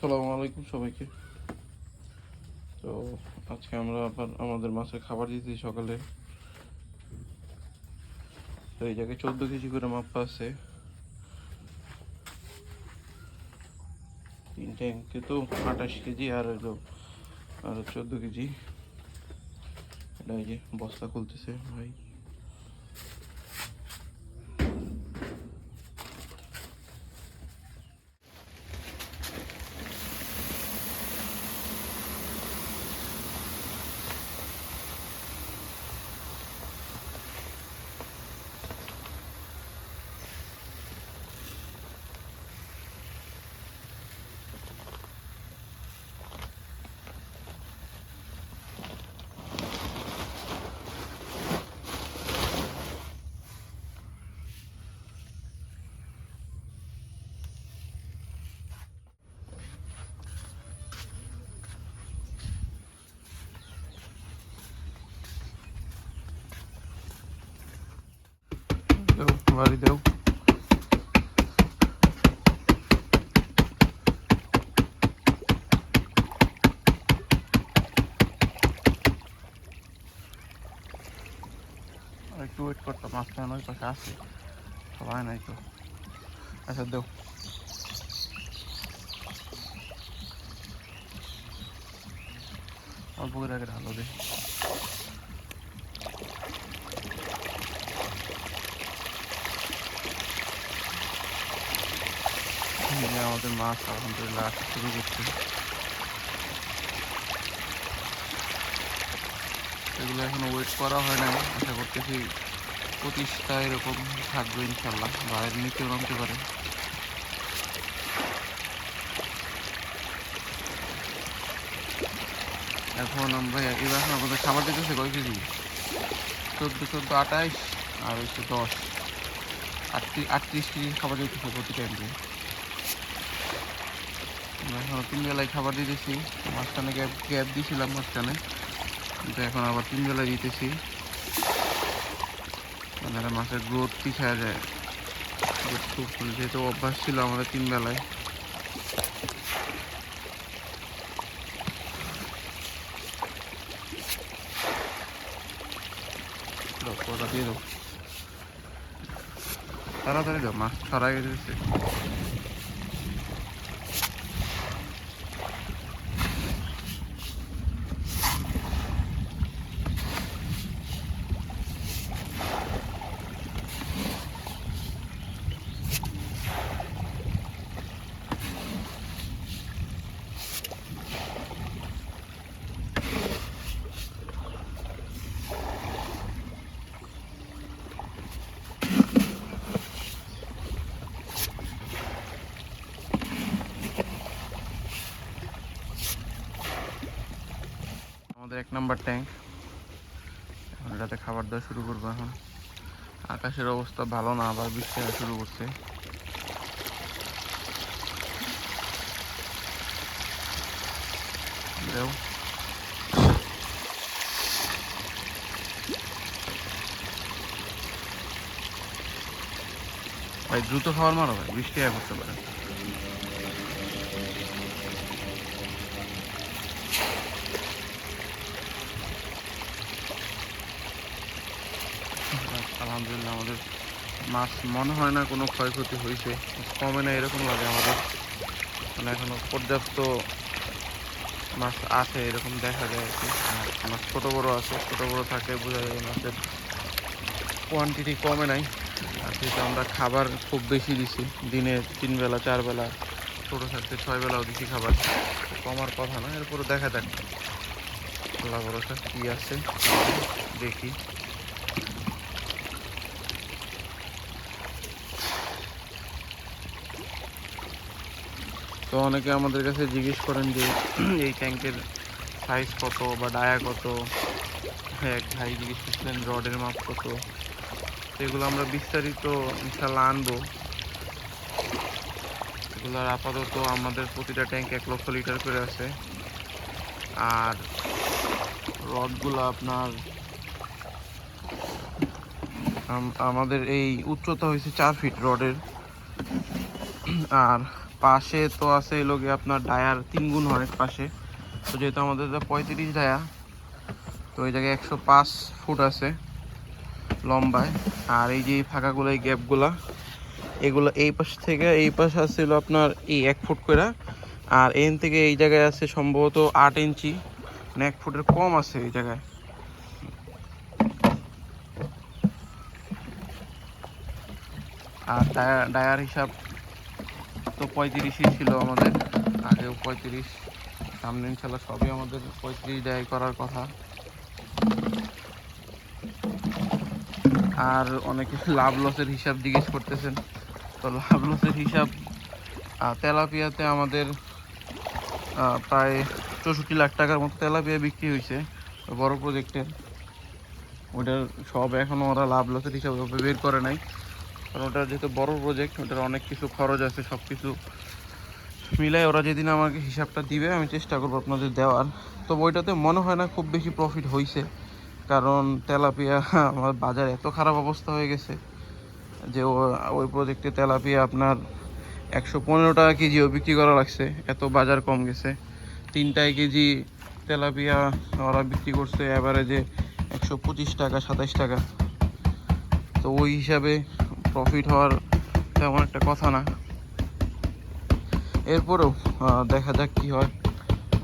আসসালামু আলাইকুম সবাইকে। তো আজকে আমরা আবার আমাদের মাছের খাবার দিতেছি সকালে। তো এই জায়গায় 14 কেজি করে মাপা আছে। 3 ট্যাঙ্কে তো 28 কেজি আর হলো আর 14 কেজি। এটা এই যে বস্তা খুলতেছে ভাই। দাও বাড়ি দাও। একটু ওয়েট করতাম, মাছটা ওই পাশে আছে, সবাই নাই তো। আচ্ছা দাও। অল্প করে আগে ঢালো দে। আমাদের মাছ আলহামদুলিল্লাহ আসা শুরু করছে। এগুলো এখনো ওয়েট করা হয় নাই, আশা করতেছি 25টা এরকম থাকবে ইনশাল্লাহ, বাইরের নিচেও নামতে পারে। এখন আমরা এবার আমাদের খাবার দিতেছে কয় কেজি? 14, 14, 28 আর হচ্ছে 10, 38 কেজি খাবার দিতেছে প্রতি টাইমে। আমরা এখন 3 বেলায় খাবার দিতেছি। মাঝখানে গ্যাপ দিয়েছিলাম মাঝখানে, কিন্তু এখন আবার 3 বেলায় দিতেছি। মানে মাছের গ্রোথ পিছায় যায়, খুব যেহেতু অভ্যাস ছিল আমাদের 3 বেলায়। ওটা দিয়ে দাও, তাড়াতাড়ি দাও, মাছ ছড়াই গেছে। আমাদের 1 নম্বর ট্যাঙ্ক, এখন এটাতে খাবার দেওয়া শুরু করবো। এখন আকাশের অবস্থা ভালো না, আবার বৃষ্টি আসা শুরু করছে। ভাই দ্রুত খাবার মারো ভাই, বৃষ্টি আয় করতে পারে। আলহামদুলিল্লাহ আমাদের মাছ মনে হয় না কোনো ক্ষয়ক্ষতি হয়েছে, কমে না এরকম লাগে আমাদের। মানে এখনো পর্যাপ্ত মাছ আছে এরকম দেখা যায় আর কি। মাছ ছোটো বড়ো আছে, ছোটো বড়ো থাকে বোঝা যায় মাছের কোয়ান্টিটি কমে নাই। আর যেহেতু আমরা খাবার খুব বেশি দিছি, দিনে 3 বেলা 4 বেলা, ছোটো থাকতে 6 বেলাও দিছি খাবার, কমার কথা না। এরপরে দেখা যাক আল্লাহ ভরসা কী আছে, দেখি। তো অনেকে আমাদের কাছে জিজ্ঞেস করেন যে এই ট্যাঙ্কের সাইজ কত বা ডায়া কত। এক ভাই জিজ্ঞেস করছিলেন রডের মাপ কত। এগুলো আমরা বিস্তারিত ইনশাল্লাহ আনবো। এগুলোর আপাতত আমাদের প্রতিটা ট্যাঙ্ক 1 লক্ষ লিটার করে আছে। আর রডগুলো আপনার আমাদের এই উচ্চতা হয়েছে 4 ফিট রডের। আর পাশে তো আছে এই লোকে আপনার ডায়ার 3 গুণ হয় পাশে। তো যেহেতু আমাদের 35 ডায়া, তো এই জায়গায় 105 ফুট আছে লম্বায়। আর এই যে ফাঁকাগুলো, এই গ্যাপগুলা, এগুলো এই পাশ থেকে এই পাশ আসছিল আপনার এই 1 ফুট করে। আর এন থেকে এই জায়গায় আছে সম্ভবত 8 ইঞ্চি, মানে 1 ফুটের কম আছে এই জায়গায়। আর ডায়ার হিসাব তো 35ই ছিল আমাদের, আগেও 35, সামনে ইনশাল্লাহ সবই আমাদের 35 ডায়াই করার কথা। আর অনেকে লাভ লসের হিসাব জিজ্ঞেস করতেছেন, তো লাভ লসের হিসাব তেলাপিয়াতে আমাদের প্রায় 64 লাখ টাকার মতো তেলাপিয়া বিক্রি হয়েছে বড় প্রজেক্টের। ওটার সব এখনও ওরা লাভ লসের হিসাব বের করে নাই, কারণ ওটা যেহেতু বড় প্রজেক্ট, ওটার অনেক কিছু খরচ আছে। সব কিছু মিলাই ওরা যেদিন আমাকে হিসাবটা দিবে আমি চেষ্টা করবো আপনাদের দেওয়ার। তো ওইটাতে মনে হয় না খুব বেশি প্রফিট হয়েছে, কারণ তেলাপিয়া আমার বাজার এত খারাপ অবস্থা হয়ে গেছে যে ওই প্রজেক্টে তেলাপিয়া আপনার 115 টাকা কেজিও বিক্রি করা লাগছে, এত বাজার কম গেছে। 3টায় কেজি তেলাপিয়া ওরা বিক্রি করছে অ্যাভারেজে 125 টাকা 27 টাকা। তো ওই হিসাবে প্রফিট হওয়ার তেমন একটা কথা না। এরপরেও দেখা যাক কি হয়।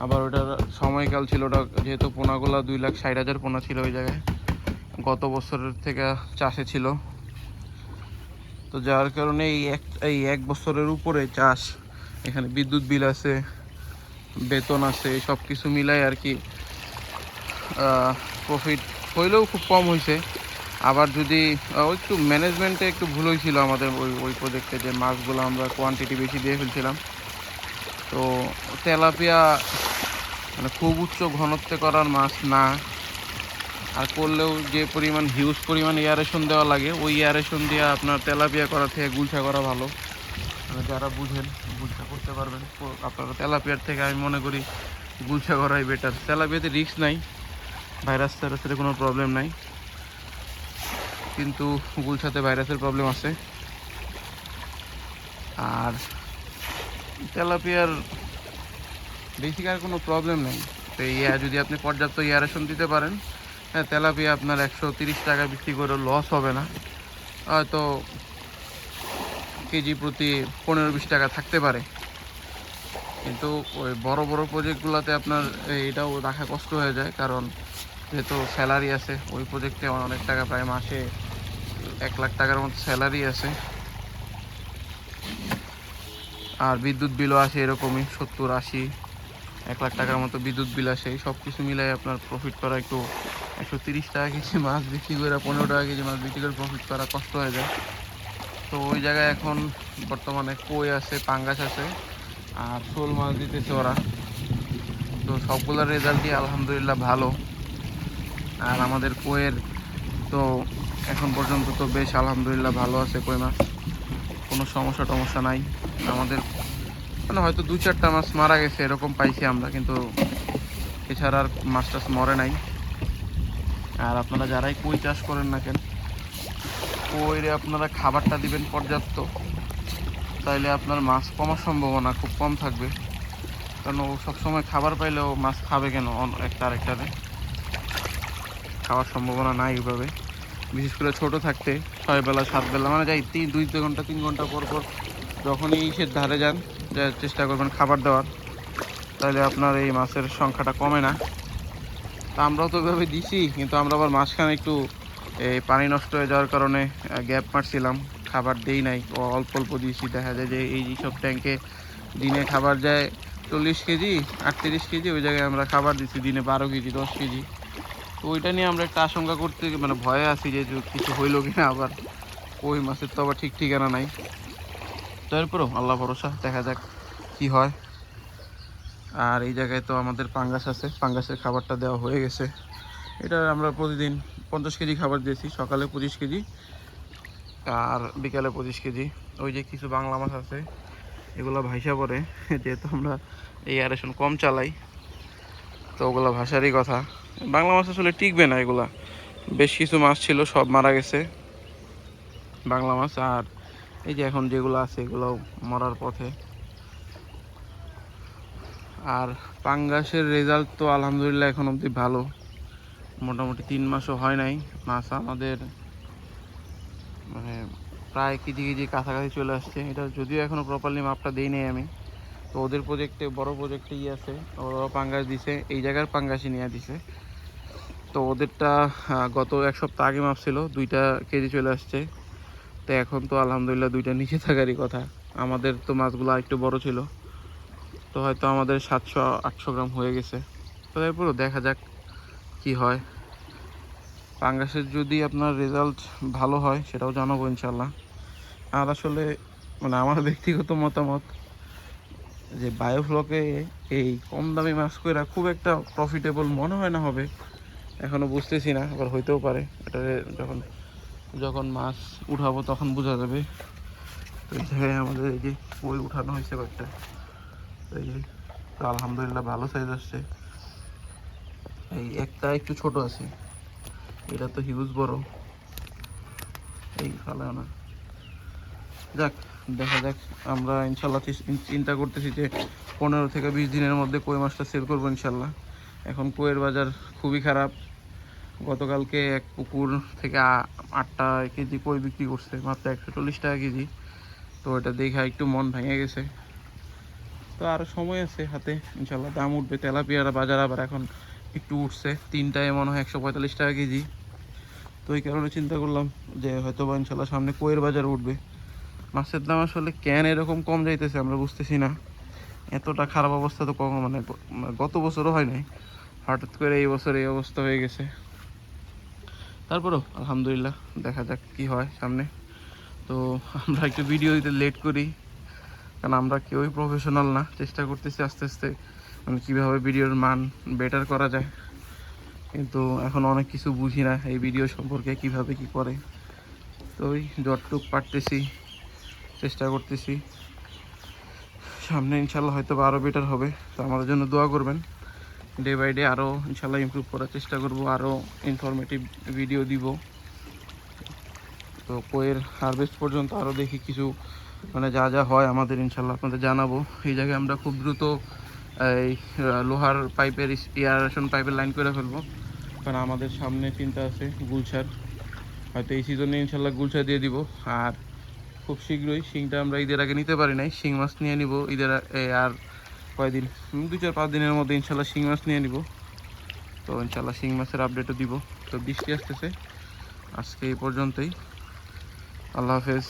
আবার ওটার সময়কাল ছিল, ওটা যেহেতু পোনাগুলা 2,60,000 পোনা ছিল ওই জায়গায়, গত বছরের থেকে চাষে ছিল। তো যার কারণে এই এক বছরের উপরে চাষ, এখানে বিদ্যুৎ বিল আছে, বেতন আছে, সব কিছু মিলাই আর কি প্রফিট হইলেও খুব কম হয়েছে। আবার যদি একটু ম্যানেজমেন্টে একটু ভুল হয়েছিল আমাদের ওই প্রজেক্টে, যে মাছগুলো আমরা কোয়ান্টিটি বেশি দিয়ে ফেলছিলাম। তো তেলাপিয়া মানে খুব উচ্চ ঘনত্বে করার মাছ না, আর করলেও যে পরিমাণ হিউজ পরিমাণ এয়ারেশন দেওয়া লাগে, ওই এয়ারেশন দিয়ে আপনার তেলাপিয়া করা থেকে গুলশা করা ভালো। মানে যারা বুঝেন গুলশা করতে পারবেন আপনারা। তেলাপিয়ার থেকে আমি মনে করি গুলশা করাই বেটার। তেলাপিয়াতে রিস্ক নাই, ভাইরাস টাইরাসের কোনো প্রবলেম নাই, কিন্তু গুলশাতে ভাইরাসের প্রবলেম আছে। আর তেলাপিয়ার বেসিক আর কোনো প্রবলেম নেই। তো যদি আপনি পর্যাপ্ত এয়ারেশন দিতে পারেন, হ্যাঁ, তেলাপিয়া আপনার 130 টাকা বিক্রি করে লস হবে না, হয়তো কেজি প্রতি 15-20 টাকা থাকতে পারে। কিন্তু ওই বড় বড় প্রজেক্টগুলোতে আপনার এটাও রাখা কষ্ট হয়ে যায়, কারণ যেহেতু স্যালারি আছে ওই প্রজেক্টে অনেক টাকা, প্রায় মাসে 1 লাখ টাকার মতো স্যালারি আছে। আর বিদ্যুৎ বিলও আসে এরকমই 70-80, 1 লাখ টাকার মতো বিদ্যুৎ বিল আসে। এই সব কিছু মিলাই আপনার প্রফিট করা একটু 130 টাকা কেজি মাছ বিক্রি করে 15 টাকা কেজি মাছ বিক্রি করে প্রফিট করা কষ্ট হয়ে যায়। তো ওই জায়গায় এখন বর্তমানে কই আছে, পাঙ্গাস আছে, আর শোল মাছ দিতেছে ওরা। তো সবগুলোর রেজাল্টই আলহামদুলিল্লাহ ভালো। আর আমাদের কইয়ের তো এখন পর্যন্ত তো বেশ আলহামদুলিল্লাহ ভালো আছে কই মাছ, কোনো সমস্যা নাই আমাদের। মানে হয়তো 2-4টা মাছ মারা গেছে এরকম পাইছি আমরা, কিন্তু এছাড়া আর মাছ টাছ মরে নাই। আর আপনারা যারাই কই চাষ করেন না কেন, কইরে আপনারা খাবারটা দিবেন পর্যাপ্ত, তাইলে আপনার মাছ কমার সম্ভাবনা খুব কম থাকবে। কারণ ও সবসময় খাবার পাইলেও মাছ খাবে কেন, একটা আরেকটারে খাওয়ার সম্ভাবনা নাই ওইভাবে। বিশেষ করে ছোট থাকতে 6 বেলা 7 বেলা, মানে যাই 2 ঘন্টা 3 ঘন্টা পর পর যখনই ইসের ধারে যান, চেষ্টা করবেন খাবার দেওয়ার, তাহলে আপনার এই মাছের সংখ্যাটা কমে না। তা আমরাও তো ওইভাবে দিছি, কিন্তু আমরা আবার মাঝখানে একটু এই পানি নষ্ট হয়ে যাওয়ার কারণে গ্যাপ মারছিলাম, খাবার দেই নাই, অল্প অল্প দিয়েছি। দেখা যায় যে এই সব ট্যাঙ্কে দিনে খাবার যায় 40 কেজি 38 কেজি, ওই জায়গায় আমরা খাবার দিচ্ছি দিনে 12 কেজি 10 কেজি। তো ওইটা নিয়ে আমরা একটা আশঙ্কা করতে মানে ভয়ে আছি যে কিছু হইলো কিনা আবার। ওই মাছের তো আবার ঠিক ঠিকানা নাই। তারপরেও আল্লাহ ভরসা, দেখা যাক কি হয়। আর এই জায়গায় তো আমাদের পাঙ্গাস আছে, পাঙ্গাসের খাবারটা দেওয়া হয়ে গেছে। এটা আমরা প্রতিদিন 50 কেজি খাবার দিয়েছি, সকালে 25 কেজি আর বিকালে 25 কেজি। ওই যে কিছু বাংলা মাছ আছে, এগুলো ভাইসা পড়ে, যেহেতু আমরা এই এয়ারেশন কম চালাই, তো ওগুলো ভাষারই কথা। বাংলা মাছ আসলে টিকবে না, এগুলা বেশ কিছু মাছ ছিল সব মারা গেছে বাংলা মাছ। আর এই যে এখন যেগুলো আছে এগুলো মরার পথে। আর পাঙ্গাসের রেজাল্ট তো আলহামদুলিল্লাহ এখন অবধি ভালো, মোটামুটি 3 মাসও হয় নাই। মাছ আমাদের মানে প্রায় কেজি কেজি কাছাকাছি চলে আসছে। এটা যদিও এখনও প্রপারলি মাপটা দিই নাই আমি, তো ওদের প্রজেক্টে বড় প্রজেক্টে আছে, ওরা পাঙ্গাস দিছে, এই জায়গার পাঙ্গাসই নিয়ে দিছে। তো ওদেরটা গত 1 সপ্তাহ আগে মাপছিল, 2টা কেজি চলে আসছে। তো এখন তো আলহামদুলিল্লাহ 2টা নিচে থাকারই কথা। আমাদের তো মাছগুলো একটু বড় ছিল, তো হয়তো আমাদের 700-800 গ্রাম হয়ে গেছে। তো এরপরও দেখা যাক কি হয়। পাঙ্গাসের যদি আপনার রেজাল্ট ভালো হয় সেটাও জানাবো ইনশাল্লাহ। আর আসলে মানে আমার ব্যক্তিগত মতামত যে বায়োফ্লকে এই কম দামি মাছ কইরা খুব একটা প্রফিটেবল মনে হয় না হবে, এখনও বুঝতেছি না, আবার হইতেও পারে। এটা যখন যখন মাছ উঠাবো তখন বোঝা যাবে। তো এই জায়গায় আমাদের এই যে কই উঠানো হয়েছে কয়েকটা, এই যে তো আলহামদুলিল্লাহ ভালো সাইজ আসছে। এই একটা একটু ছোট আছে, এটা তো হিউজ বড়, এই ফালায় না। যাক, দেখা যাক। আমরা ইনশাল্লাহ চিন্তা করতেছি যে 15 থেকে 20 দিনের মধ্যে কই মাছটা সেল করবো ইনশাল্লাহ। এখন কইয়ের বাজার খুবই খারাপ। গতকালকে এক পুকুর থেকে 8টা কেজি কই বিক্রি করছে মাত্র 140 টাকা কেজি। তো এটা দেখে একটু মন ভেঙে গেছে। তো আরও সময় আছে হাতে, ইনশাল্লাহ দাম উঠবে। তেলাপিয়ার বাজার আবার এখন একটু উঠছে, 3টায় মনে হয় 145 টাকা কেজি। তো এই কারণে চিন্তা করলাম যে হয়তো বা ইনশাল্লাহ সামনে কইয়ের বাজার উঠবে। মাছের দাম আসলে কেন এরকম কম যাইতেছে আমরা বুঝতেছি না। এতটা খারাপ অবস্থা তো কম মানে গত বছরও হয় নাই, হঠাৎ করে এই বছর এই অবস্থা হয়ে গেছে। তারপরেও আলহামদুলিল্লাহ, দেখা যাক কি হয় সামনে। তো আমরা একটু ভিডিও দিতে লেট করি, কারণ আমরা কেউই প্রফেশনাল না। চেষ্টা করতেছি আস্তে আস্তে মানে কীভাবে ভিডিওর মান বেটার করা যায়, কিন্তু এখন অনেক কিছু বুঝি না এই ভিডিও সম্পর্কে, কিভাবে কি করে। তো ওই যতটুক পারতেছি চেষ্টা করতেছি। সামনে ইনশাল্লাহ হয়তো আরও বেটার হবে। তো আমাদের জন্য দোয়া করবেন। ডে বাই ডে আরও ইনশাল্লাহ ইমপ্রুভ করার চেষ্টা করব, আরও ইনফরমেটিভ ভিডিও দিব। তো কোয়ের হারভেস্ট পর্যন্ত আরও দেখি কিছু মানে যা যা হয় আমাদের ইনশাল্লাহ আপনাদের জানাবো। এই জায়গায় আমরা খুব দ্রুত এই লোহার পাইপের এয়ারেশন পাইপের লাইন করে ফেলবো, কারণ আমাদের সামনে চিন্তা আছে গুলশার, হয়তো এই সিজনে ইনশাল্লাহ গুলশা দিয়ে দিব। আর খুব শীঘ্রই শিংটা আমরা ঈদের আগে নিতে পারি নাই, শিং মাছ নিয়ে নিব ঈদের আর কয়দিন, 2-4-5 দিনের মধ্যে ইনশাল্লাহ শিং মাছ নিয়ে নিব। তো ইনশাল্লাহ শিং মাছের আপডেটও দিব। তো বৃষ্টি আসতেছে, আজকে এই পর্যন্তই। আল্লাহ হাফেজ।